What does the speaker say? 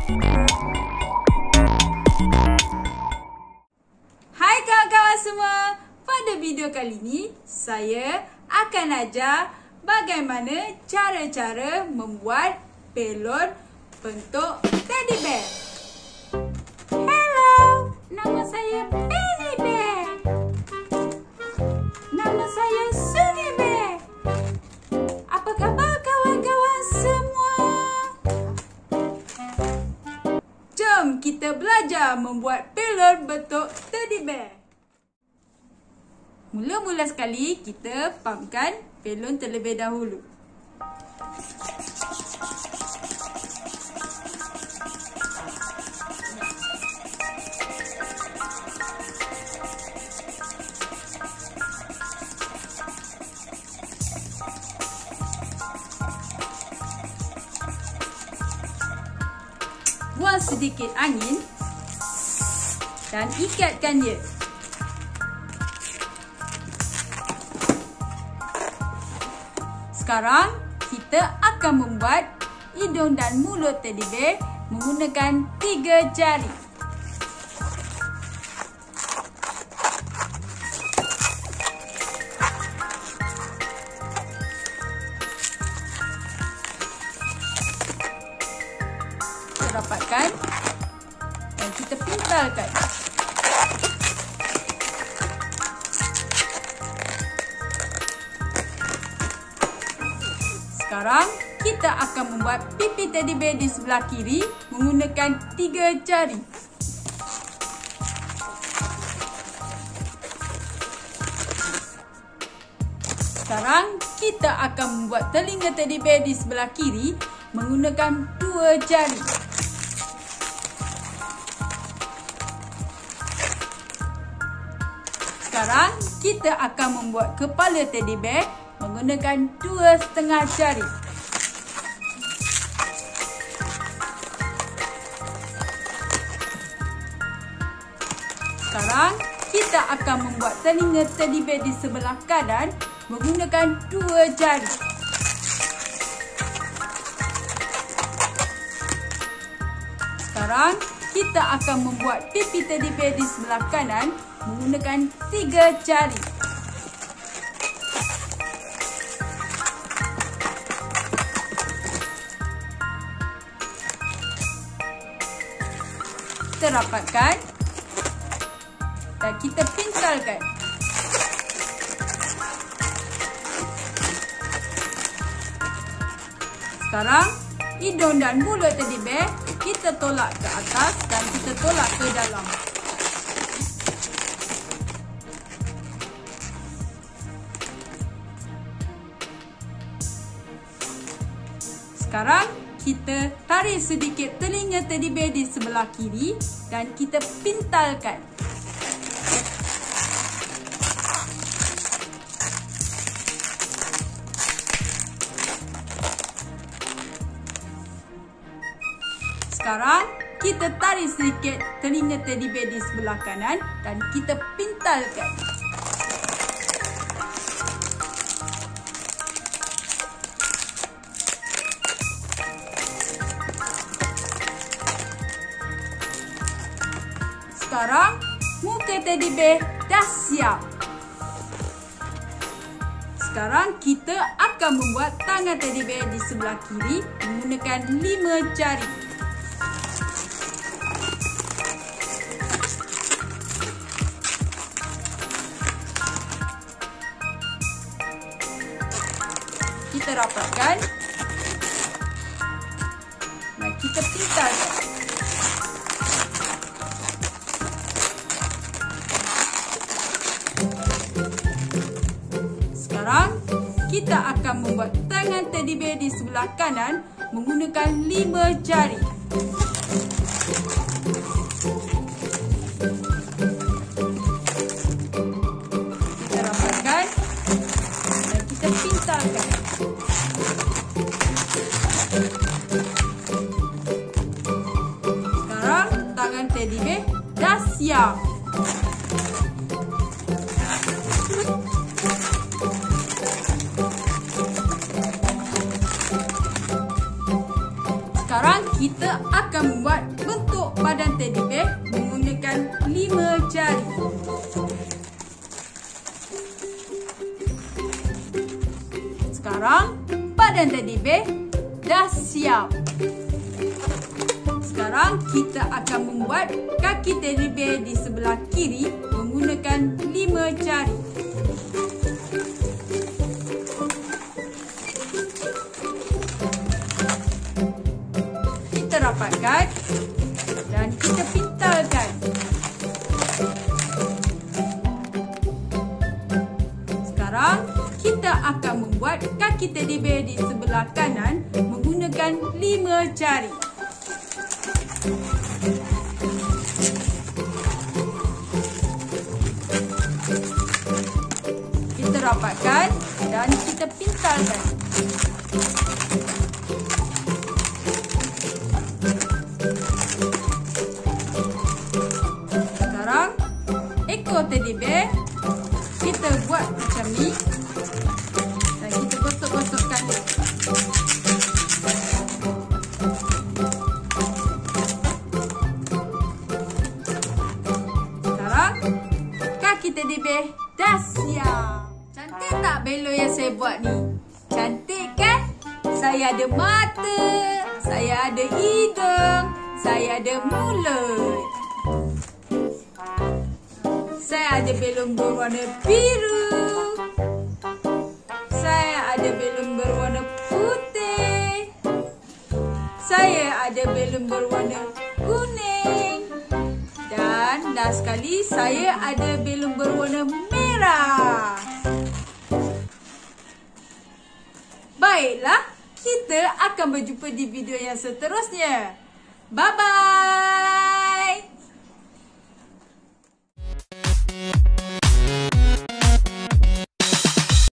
Hai kawan-kawan semua. Pada video kali ini, saya akan ajar bagaimana cara-cara membuat belon bentuk teddy bear. Hello, nama saya Teddy Bear. Nama saya Seni Bear. Apa khabar kawan-kawan semua? Jom kita belajar membuat belon bentuk teddy bear. Mula-mula sekali kita pumpkan belon terlebih dahulu. Buang sedikit angin dan ikatkan dia. Sekarang kita akan membuat hidung dan mulut teddy bear menggunakan 3 jari. Kita rapatkan dan kita pintalkan. Sekarang kita akan membuat pipi teddy bear di sebelah kiri menggunakan 3 jari. Sekarang kita akan membuat telinga teddy bear di sebelah kiri menggunakan 2 jari. Sekarang kita akan membuat kepala teddy bear menggunakan 2,5 jari. Sekarang kita akan membuat telinga teddy bear di sebelah kanan menggunakan 2 jari. Sekarang kita akan membuat pipi teddy bear di sebelah kanan menggunakan 3 jari. Kita rapatkan dan kita pintalkan. Sekarang hidung dan mulut teddy bear kita tolak ke atas dan kita tolak ke dalam. Sekarang kita tarik sedikit telinga teddy bear di sebelah kiri dan kita pintalkan. Sekarang kita tarik sedikit telinga teddy bear di sebelah kanan dan kita pintalkan. Sekarang muka teddy bear dah siap. Sekarang kita akan membuat tangan teddy bear di sebelah kiri menggunakan 5 jari. Kita rapatkan dan kita pintalkan. Sekarang kita akan membuat tangan teddy bear di sebelah kanan menggunakan 5 jari. Kita rapatkan dan kita pintalkan. Sekarang tangan teddy bear dah siap. Sekarang kita akan membuat bentuk badan teddy bear menggunakan 5 jari. Sekarang badan teddy bear dah siap. Sekarang kita akan membuat kaki teddy bear di sebelah kiri menggunakan 5 jari. Kita rapatkan dan kita pintalkan. Sekarang kita akan membuat kaki teddy bear di sebelah kanan menggunakan 5 jari. Kita rapatkan dan kita pintalkan. Sekarang ekor teddy bear kita buat macam ni dan kita gosok-gosokkan. Sekarang kaki teddy bear dah siap. Cantik tak balon yang saya buat ni? Cantik kan? Saya ada mata, saya ada hidung, saya ada mulut. Saya ada balon berwarna biru. Saya ada balon berwarna putih. Saya ada balon berwarna kuning. Dan last sekali saya ada balon berwarna merah. Baiklah, kita akan berjumpa di video yang seterusnya. Bye-bye.